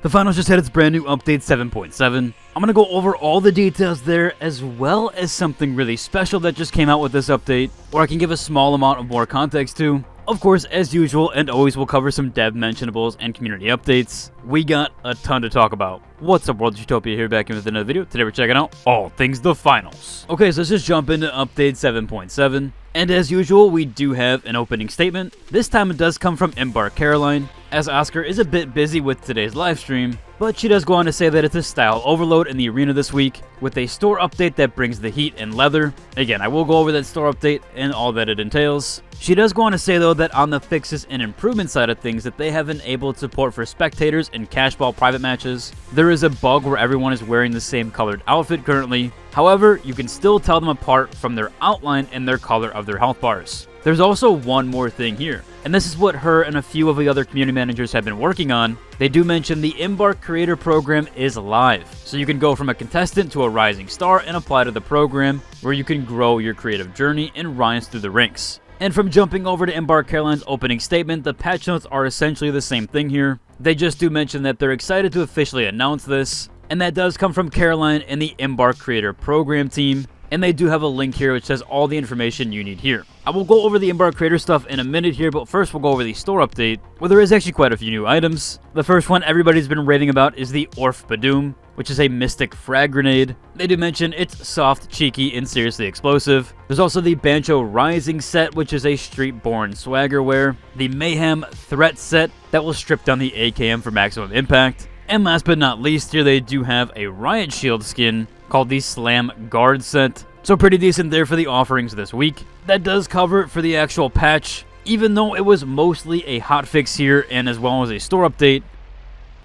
The finals just had its brand new update 7.7. I'm going to go over all the details there, as well as something really special that just came out with this update, or I can give a small amount of more context to. Of course, as usual, and always, we'll cover some dev mentionables and community updates. We got a ton to talk about. What's up, World Utopia here, back in with another video. Today we're checking out all things the finals. Okay, so let's just jump into update 7.7. And as usual, we do have an opening statement. This time it does come from Embark Caroline, as Oscar is a bit busy with today's live stream, but she does go on to say that it's a style overload in the arena this week, with a store update that brings the heat and leather. Again, I will go over that store update and all that it entails. She does go on to say, though, that on the fixes and improvement side of things, that they have enabled support for spectators in cash ball private matches. There is a bug where everyone is wearing the same colored outfit currently. However, you can still tell them apart from their outline and their color of their health bars. There's also one more thing here, and this is what her and a few of the other community managers have been working on. They do mention the Embark Creator Program is live, so you can go from a contestant to a rising star and apply to the program, where you can grow your creative journey and rise through the ranks. And from jumping over to Embark Caroline's opening statement, the patch notes are essentially the same thing here. They just do mention that they're excited to officially announce this, and that does come from Caroline and the Embark Creator Program team. And they do have a link here which has all the information you need here. I will go over the Embark Creator stuff in a minute here, but first we'll go over the store update, where there is actually quite a few new items. The first one everybody's been raving about is the Orf Badoom, which is a mystic frag grenade. They do mention it's soft, cheeky, and seriously explosive. There's also the Bancho Rising set, which is a street-born swagger wear. The Mayhem Threat set that will strip down the AKM for maximum impact. And last but not least, here they do have a Riot Shield skin called the Slam Guard set. So pretty decent there for the offerings this week. That does cover it for the actual patch. Even though it was mostly a hotfix here and as well as a store update,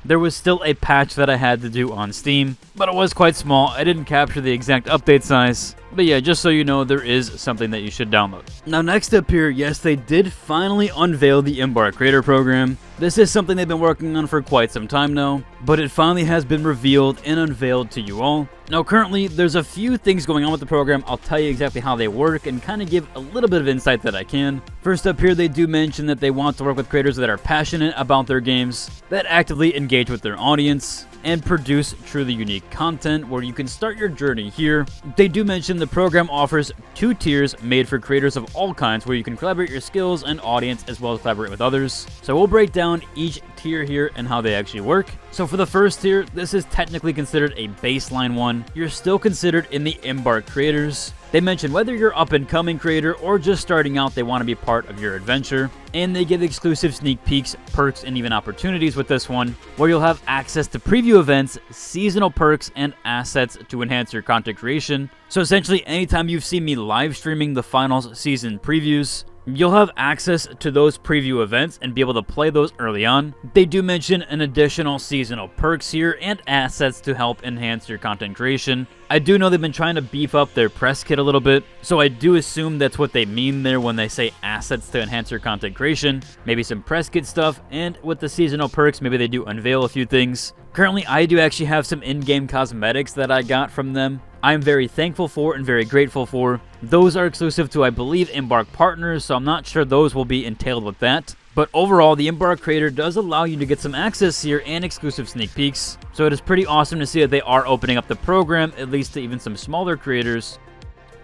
there was still a patch that I had to do on Steam, but it was quite small. I didn't capture the exact update size, but yeah, just so you know, there is something that you should download. Now next up here, yes, they did finally unveil the Embark Creator Program. This is something they've been working on for quite some time now, but it finally has been revealed and unveiled to you all. Now currently, there's a few things going on with the program. I'll tell you exactly how they work and kind of give a little bit of insight that I can. First up here, they do mention that they want to work with creators that are passionate about their games, that actively engage with their audience, and produce truly unique content where you can start your journey here. They do mention the program offers 2 tiers made for creators of all kinds, where you can collaborate your skills and audience as well as collaborate with others. So we'll break down each tier here and how they actually work. So for the first tier, this is technically considered a baseline one. You're still considered in the Embark creators. They mention whether you're up and coming creator or just starting out, they want to be part of your adventure. And they give exclusive sneak peeks, perks, and even opportunities with this one, where you'll have access to preview events, seasonal perks, and assets to enhance your content creation. So essentially, anytime you've seen me live streaming the finals season previews, you'll have access to those preview events and be able to play those early on. They do mention an additional seasonal perks here and assets to help enhance your content creation. I do know they've been trying to beef up their press kit a little bit, so I do assume that's what they mean there when they say assets to enhance your content creation. Maybe some press kit stuff, and with the seasonal perks, maybe they do unveil a few things. Currently, I do actually have some in-game cosmetics that I got from them. I'm very thankful for and very grateful for. Those are exclusive to, I believe, Embark Partners, so I'm not sure those will be entailed with that. But overall, the Embark Creator does allow you to get some access here and exclusive sneak peeks. So it is pretty awesome to see that they are opening up the program, at least to even some smaller creators,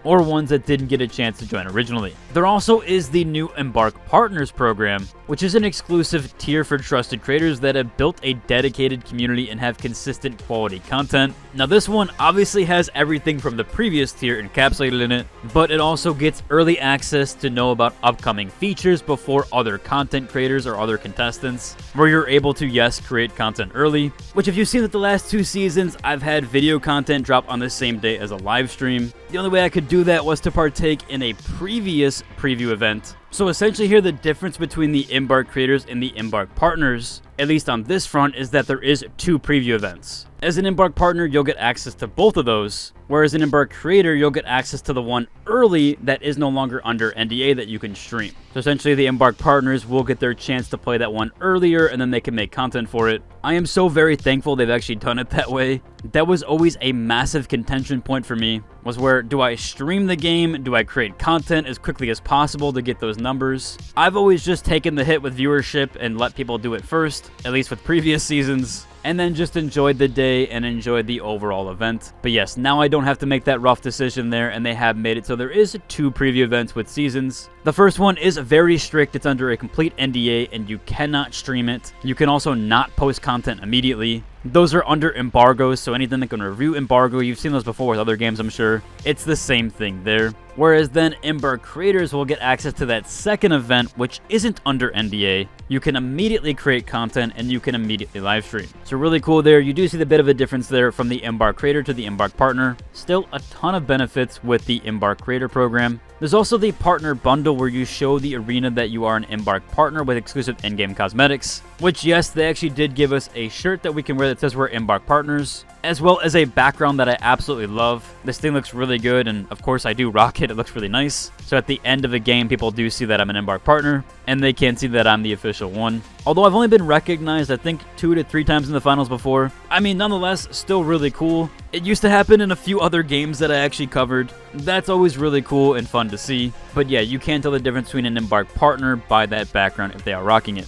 or ones that didn't get a chance to join originally. There also is the new Embark Partners program, which is an exclusive tier for trusted creators that have built a dedicated community and have consistent quality content. Now this one obviously has everything from the previous tier encapsulated in it, but it also gets early access to know about upcoming features before other content creators or other contestants, where you're able to, yes, create content early, which if you've seen that the last 2 seasons, I've had video content drop on the same day as a live stream. The only way I could do that was to partake in a previous preview event. So essentially here, the difference between the Embark creators and the Embark partners, at least on this front, is that there is 2 preview events. As an Embark partner, you'll get access to both of those, whereas an Embark creator, you'll get access to the one early that is no longer under NDA that you can stream. So essentially, the Embark partners will get their chance to play that one earlier, and then they can make content for it. I am so very thankful they've actually done it that way. That was always a massive contention point for me, was where do I stream the game? Do I create content as quickly as possible to get those numbers? I've always just taken the hit with viewership and let people do it first, at least with previous seasons. and then just enjoyed the day and enjoyed the overall event. But yes, now I don't have to make that rough decision there, and they have made it so there is 2 preview events with seasons. The first one is very strict. It's under a complete NDA, and you cannot stream it. You can also not post content immediately. Those are under embargoes, so anything that can review embargo, you've seen those before with other games, I'm sure. It's the same thing there. Whereas then Embark creators will get access to that second event, which isn't under NDA. You can immediately create content and you can immediately live stream. So really cool there. You do see the bit of a difference there from the Embark creator to the Embark partner. Still a ton of benefits with the Embark creator program. There's also the partner bundle where you show the arena that you are an Embark partner with exclusive in-game cosmetics, which yes, they actually did give us a shirt that we can wear that says we're Embark partners, as well as a background that I absolutely love. This thing looks really good, and of course I do rock it. It looks really nice. So at the end of a game, people do see that I'm an Embark partner, and they can see that I'm the official one. Although I've only been recognized, I think, 2 to 3 times in the finals before. I mean, nonetheless, still really cool. It used to happen in a few other games that I actually covered. That's always really cool and fun to see. But yeah, you can tell the difference between an Embark partner by that background if they are rocking it.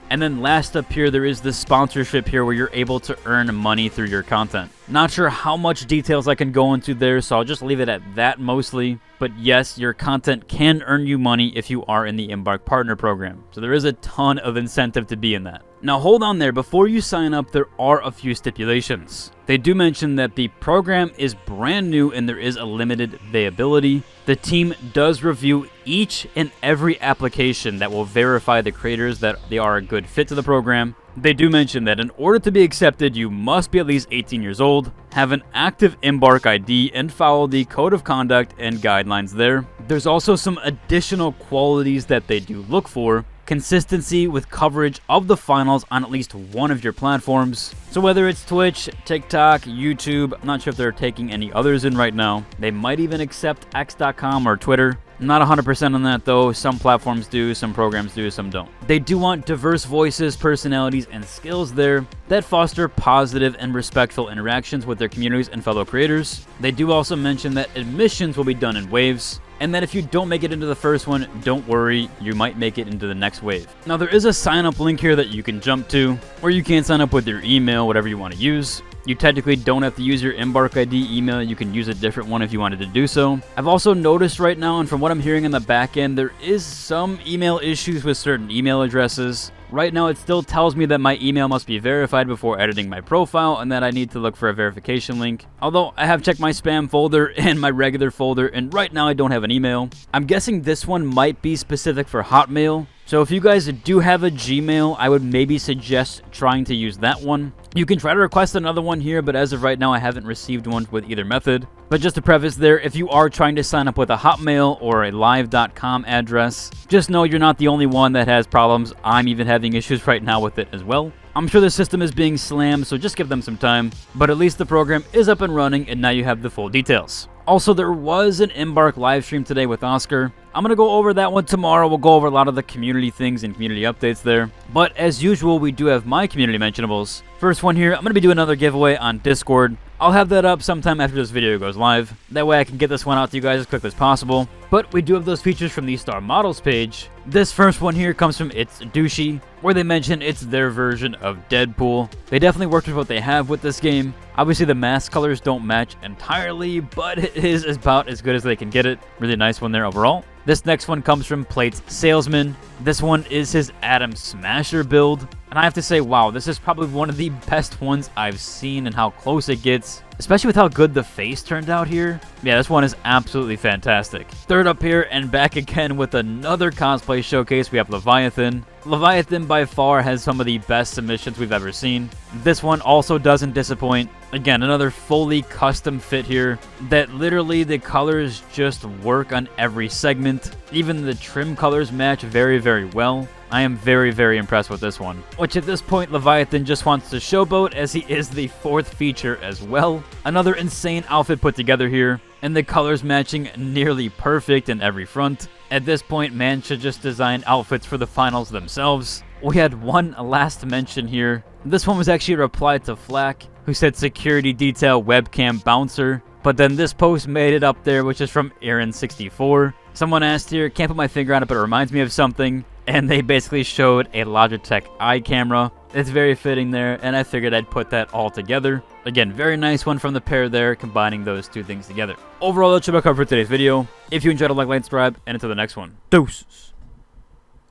And then last up here, there is this sponsorship here where you're able to earn money through your content. Not sure how much details I can go into there, so I'll just leave it at that mostly. But yes, your content can earn you money if you are in the Embark Partner program. So there is a ton of incentive to be in that. Now hold on there, before you sign up, there are a few stipulations. They do mention that the program is brand new and there is a limited availability. The team does review each and every application that will verify the creators that they are a good fit to the program. They do mention that in order to be accepted, you must be at least 18 years old, have an active Embark ID, and follow the code of conduct and guidelines there. There's also some additional qualities that they do look for. Consistency with coverage of the finals on at least one of your platforms. So whether it's Twitch, TikTok, YouTube, I'm not sure if they're taking any others in right now. They might even accept X.com or Twitter. I'm not 100% on that though. Some platforms do, some programs do, some don't. They do want diverse voices, personalities, and skills there that foster positive and respectful interactions with their communities and fellow creators. They do also mention that admissions will be done in waves, and that if you don't make it into the first one, don't worry, you might make it into the next wave. Now there is a sign up link here that you can jump to, or you can sign up with your email, whatever you want to use. You technically don't have to use your Embark ID email, you can use a different one if you wanted to do so. I've also noticed right now, and from what I'm hearing in the back end, there is some email issues with certain email addresses. Right now it still tells me that my email must be verified before editing my profile and that I need to look for a verification link. Although I have checked my spam folder and my regular folder, and right now I don't have an email. I'm guessing this one might be specific for Hotmail. So if you guys do have a Gmail, I would maybe suggest trying to use that one. You can try to request another one here, but as of right now, I haven't received one with either method. But just to preface there, if you are trying to sign up with a Hotmail or a live.com address, just know you're not the only one that has problems. I'm even having issues right now with it as well. I'm sure the system is being slammed, so just give them some time. But at least the program is up and running, and now you have the full details. Also, there was an Embark live stream today with Oscar. I'm going to go over that one tomorrow. We'll go over a lot of the community things and community updates there. But as usual, we do have my community mentionables. First one here, I'm going to be doing another giveaway on Discord. I'll have that up sometime after this video goes live. That way I can get this one out to you guys as quickly as possible. But we do have those features from the Star Models page. This first one here comes from It's Douchey, where they mention it's their version of Deadpool. They definitely worked with what they have with this game. Obviously the mask colors don't match entirely, but it is about as good as they can get it. Really nice one there overall. This next one comes from Plate's Salesman. This one is his Atom Smasher build. And I have to say, wow, this is probably one of the best ones I've seen and how close it gets. Especially with how good the face turned out here. Yeah, this one is absolutely fantastic. Third up here, and back again with another cosplay showcase, we have Leviathan. Leviathan by far has some of the best submissions we've ever seen. This one also doesn't disappoint. Again, another fully custom fit here that literally the colors just work on every segment. Even the trim colors match very, very well. I am very, very impressed with this one. Which at this point, Leviathan just wants to showboat as he is the fourth feature as well. Another insane outfit put together here, and the colors matching nearly perfect in every front. At this point, man should just design outfits for the finals themselves. We had one last mention here. This one was actually a reply to Flack, who said security detail webcam bouncer. But then this post made it up there, which is from Aaron64. Someone asked here, can't put my finger on it, but it reminds me of something. And they basically showed a Logitech eye camera. It's very fitting there, and I figured I'd put that all together. Again, very nice one from the pair there, combining those two things together. Overall, that's about cover for today's video. If you enjoyed it, like, subscribe, and until the next one, deuces.